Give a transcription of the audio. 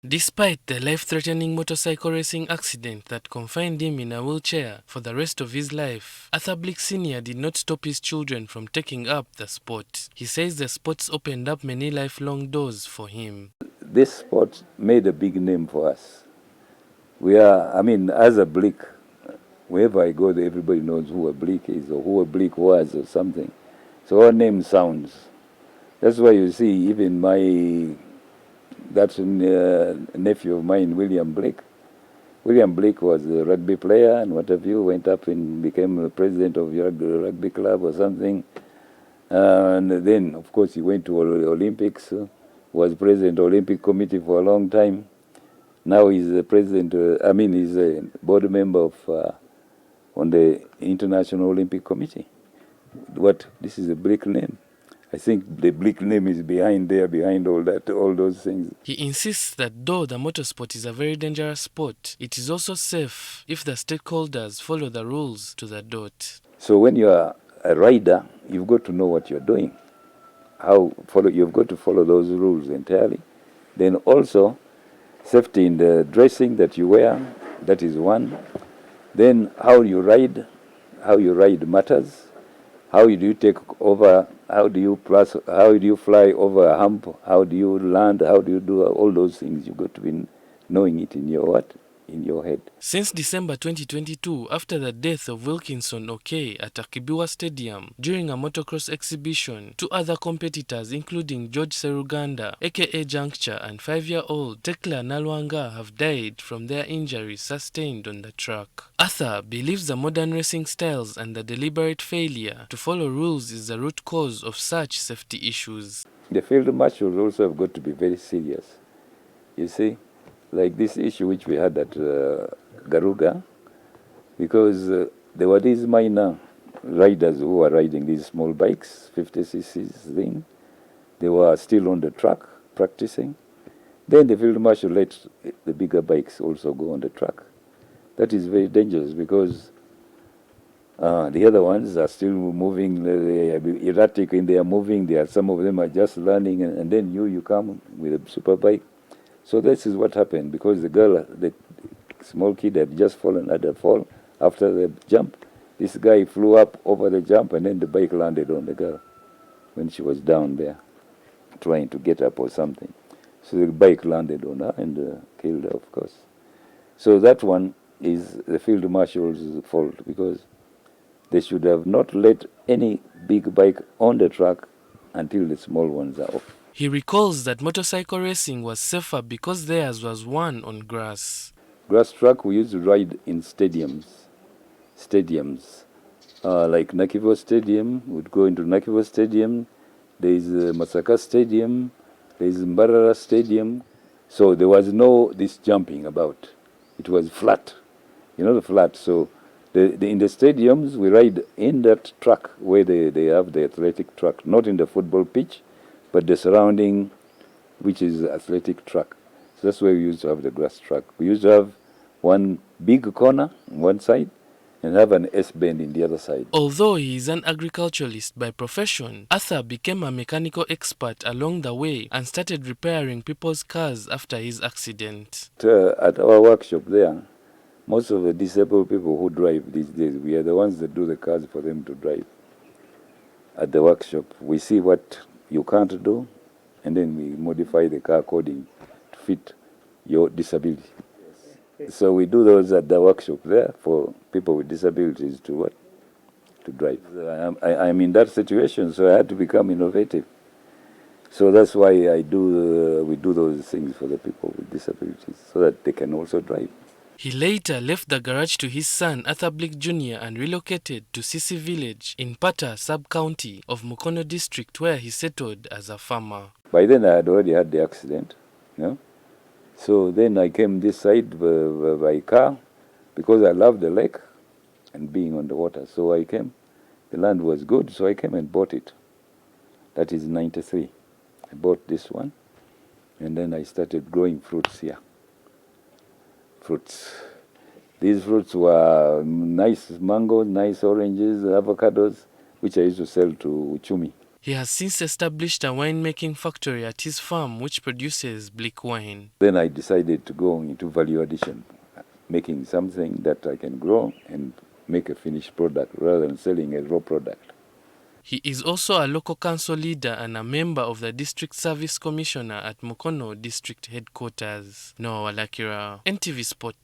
Despite the life-threatening motorcycle racing accident that confined him in a wheelchair for the rest of his life, Arthur Blick Senior did not stop his children from taking up the sport. He says the sports opened up many lifelong doors for him. This sport made a big name for us. As a Blick, wherever I go, everybody knows who a Blick is or who a Blick was or something. So our name sounds. That's why you see even nephew of mine, William Blake. William Blake was a rugby player and what have you, went up and became the president of your rugby club or something. And then, of course, he went to Olympics, was president of the Olympic Committee for a long time. Now he's the president, he's a board member on the International Olympic Committee. This is a Blake name. I think the Blick name is behind all those things. He insists that though the motorsport is a very dangerous sport, it is also safe if the stakeholders follow the rules to the dot. So when you are a rider, you've got to know what you're doing. You've got to follow those rules entirely. Then also, safety in the dressing that you wear, that is one. Then how you ride matters. How do you take over? How do you fly over a hump? How do you land? How do you do all those things? You've got to be knowing it in your head. Since December 2022, after the death of Wilkinson Okey at Akibiwa Stadium during a motocross exhibition, two other competitors including George Seruganda, aka Juncture, and 5-year-old Tekla Nalwanga have died from their injuries sustained on the track. Arthur believes the modern racing styles and the deliberate failure to follow rules is the root cause of such safety issues. The field marshals also have got to be very serious. You see? Like this issue which we had at Garuga, because there were these minor riders who were riding these small bikes, 50cc thing. They were still on the track practicing. Then the field marshal let the bigger bikes also go on the track. That is very dangerous because the other ones are still moving, they are erratic in their moving. Some of them are just learning, and then you come with a super bike. So this is what happened, because the small kid had just fallen at the fall after the jump. This guy flew up over the jump and then the bike landed on the girl when she was down there trying to get up or something. So the bike landed on her and killed her, of course. So that one is the field marshal's fault, because they should have not let any big bike on the track until the small ones are off. He recalls that motorcycle racing was safer because theirs was one on grass. Grass track we used to ride in stadiums. Like Nakivo Stadium, we'd go into Nakivo Stadium. There is Masaka Stadium. There is Mbarara Stadium. So there was no this jumping about. It was flat, the flat. So in the stadiums, we ride in that track where they have the athletic track, not in the football pitch, but the surrounding, which is athletic track. So that's where we used to have the grass track. We used to have one big corner on one side and have an S-bend in the other side. Although he is an agriculturalist by profession, Arthur became a mechanical expert along the way and started repairing people's cars after his accident. At our workshop there, most of the disabled people who drive these days, we are the ones that do the cars for them to drive. At the workshop, we see what you can't do, and then we modify the car according to fit your disability. So we do those at the workshop there for people with disabilities to drive. I'm in that situation, so I had to become innovative. So that's why we do those things for the people with disabilities, so that they can also drive. He later left the garage to his son Arthur Blick Jr. and relocated to Sisi village in Pata sub-county of Mukono district, where he settled as a farmer. By then I had already had the accident, So then I came this side by car because I love the lake and being on the water. So I came, the land was good, so I came and bought it. That is 93. I bought this one and then I started growing fruits here. These fruits were nice mangoes, nice oranges, avocados, which I used to sell to Uchumi. He has since established a winemaking factory at his farm which produces Blick wine. Then I decided to go into value addition, making something that I can grow and make a finished product rather than selling a raw product. He is also a local council leader and a member of the District Service Commissioner at Mukono District Headquarters. Noah Walakira, NTV Sport.